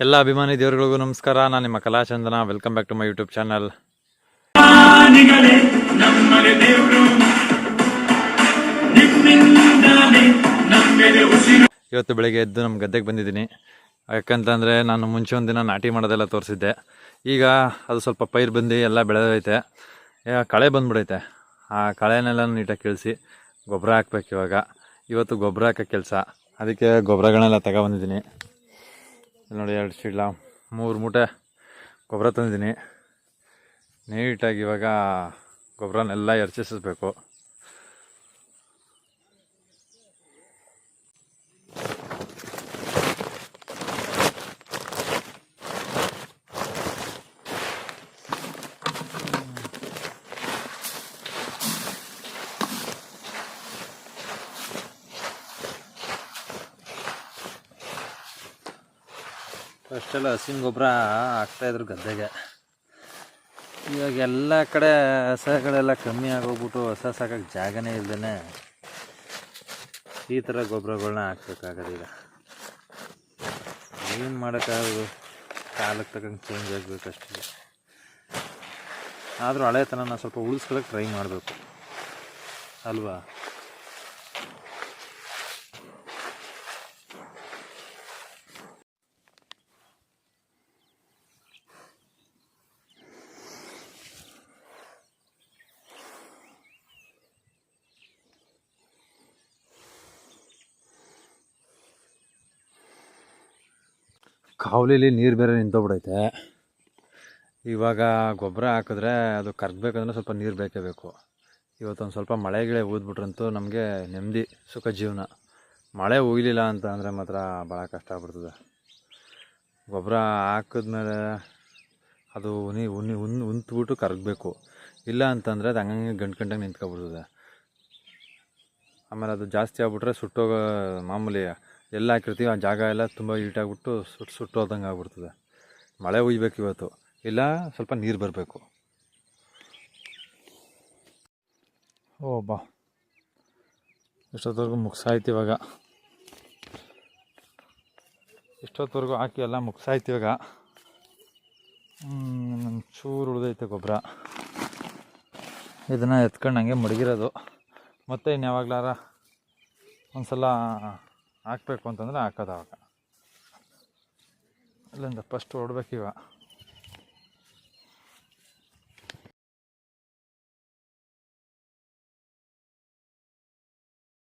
ಎಲ್ಲ ಅಭಿಮಾನಿ ದೇವರುಗಳಿಗೂ ನಮಸ್ಕಾರ. ನಾನು ನಿಮ್ಮ Kalachandana. Welcome back to my YouTube channel. ಇವತ್ತು ಬೆಳಗ್ಗೆ ಎದ್ದು ನಮ್ಮ ಗದ್ದೆಗೆ ಬಂದಿದ್ದೀನಿ. ಯಾಕಂತಂದರೆ ನಾನು ಮುಂಚೆ ಒಂದಿನ ನಾಟಿ ಮಾಡೋದೆಲ್ಲ ತೋರಿಸಿದ್ದೆ. ಈಗ ಅದು ಸ್ವಲ್ಪ ಪೈರು ಬಂದು ಎಲ್ಲ ಬೆಳೆದೈತೆ, ಕಳೆ ಬಂದ್ಬಿಡೈತೆ. ಆ ಕಳೆನೆಲ್ಲ ನೀಟಾಗಿ ಕೀಳಿಸಿ ಗೊಬ್ಬರ ಹಾಕ್ಬೇಕು. ಇವತ್ತು ಗೊಬ್ಬರ ಹಾಕೋ ಕೆಲಸ, ಅದಕ್ಕೆ ಗೊಬ್ಬರಗಳನ್ನೆಲ್ಲ ತಗೊಬಂದಿದ್ದೀನಿ. ನೋಡಿ, 2 ಚೀಲ 3 ಮೂಟೆ ಗೊಬ್ಬರ ತಂದಿದ್ದೀನಿ. ನೀಟಾಗಿ ಇವಾಗ ಗೊಬ್ಬರನೆಲ್ಲ ಎರಚಿಸಬೇಕು. ಫಸ್ಟೆಲ್ಲ ಹಸಿನ ಗೊಬ್ಬರ ಹಾಕ್ತಾಯಿದ್ರು ಗದ್ದೆಗೆ. ಇವಾಗ ಎಲ್ಲ ಕಡೆ ಹಸಗಳೆಲ್ಲ ಕಮ್ಮಿ ಆಗೋಗ್ಬಿಟ್ಟು ಹೊಸ ಸಾಕಕ್ಕೆ ಜಾಗನೇ ಇಲ್ಲದೇ ಈ ಥರ ಗೊಬ್ಬರಗಳನ್ನ ಹಾಕ್ಬೇಕಾಗದು. ಈಗ ಏನು ಮಾಡೋಕ್ಕಾಗೋದು, ಕಾಲಕ್ಕೆ ತಕ್ಕಂಗೆ ಚೇಂಜ್ ಆಗಬೇಕಷ್ಟೇ. ಆದರೂ ಹಳೆತನ ಸ್ವಲ್ಪ ಉಳಿಸ್ಕೊಳ್ಳೋಕೆ ಟ್ರೈ ಮಾಡಬೇಕು ಅಲ್ವಾ. ಕಾವಲಿಲಿ ನೀರು ಬೇರೆ ನಿಂತೋಗ್ಬಿಡೈತೆ. ಇವಾಗ ಗೊಬ್ಬರ ಹಾಕಿದ್ರೆ ಅದು ಕರಗಬೇಕಂದ್ರೆ ಸ್ವಲ್ಪ ನೀರು ಬೇಕೇ ಬೇಕು. ಇವತ್ತೊಂದು ಸ್ವಲ್ಪ ಮಳೆಗಳೇ ಊದ್ಬಿಟ್ರಂತೂ ನಮಗೆ ನೆಮ್ಮದಿ, ಸುಖ ಜೀವನ. ಮಳೆ ಉಯ್ಲಿಲ್ಲ ಅಂತ ಅಂದರೆ ಮಾತ್ರ ಭಾಳ ಕಷ್ಟ ಆಗ್ಬಿಡ್ತದೆ. ಗೊಬ್ಬರ ಹಾಕಿದ್ಮೇಲೆ ಅದು ಉಂತ್ಬಿಟ್ಟು ಕರಗಬೇಕು. ಇಲ್ಲ ಅಂತಂದರೆ ಅದು ಹಂಗಂಗೆ ಗಂಟು ನಿಂತ್ಕೊಬಿಡ್ತದೆ. ಆಮೇಲೆ ಅದು ಜಾಸ್ತಿ ಆಗ್ಬಿಟ್ರೆ ಸುಟ್ಟೋಗೋ, ಮಾಮೂಲಿ ಎಲ್ಲ ಹಾಕಿರ್ತೀವಿ ಆ ಜಾಗ ಎಲ್ಲ ತುಂಬ ಹೀಟಾಗ್ಬಿಟ್ಟು ಸುಟ್ಟೋದಂಗೆ ಆಗ್ಬಿಡ್ತದೆ. ಮಳೆ ಉಯ್ಬೇಕು ಇವತ್ತು, ಇಲ್ಲ ಸ್ವಲ್ಪ ನೀರು ಬರಬೇಕು. ಇಷ್ಟೊತ್ತವರೆಗೂ ಮುಗಿಸಾಯ್ತು. ಇಷ್ಟೊತ್ತವರೆಗೂ ಹಾಕಿ ಎಲ್ಲ ಮುಗಿಸಾಯ್ತು. ಚೂರು ಉಳಿದೈತೆ ಗೊಬ್ಬರ. ಇದನ್ನು ಎತ್ಕೊಂಡು ಹಂಗೆ ಮಡಗಿರೋದು. ಮತ್ತು ಇನ್ಯಾವಾಗ್ಲಾರ ಒಂದ್ಸಲ ಹಾಕಬೇಕು ಅಂತಂದರೆ ಹಾಕೋದು. ಅಲ್ಲಿಂದ ಫಸ್ಟ್ ಹೊಡ್ಬೇಕೀಗ.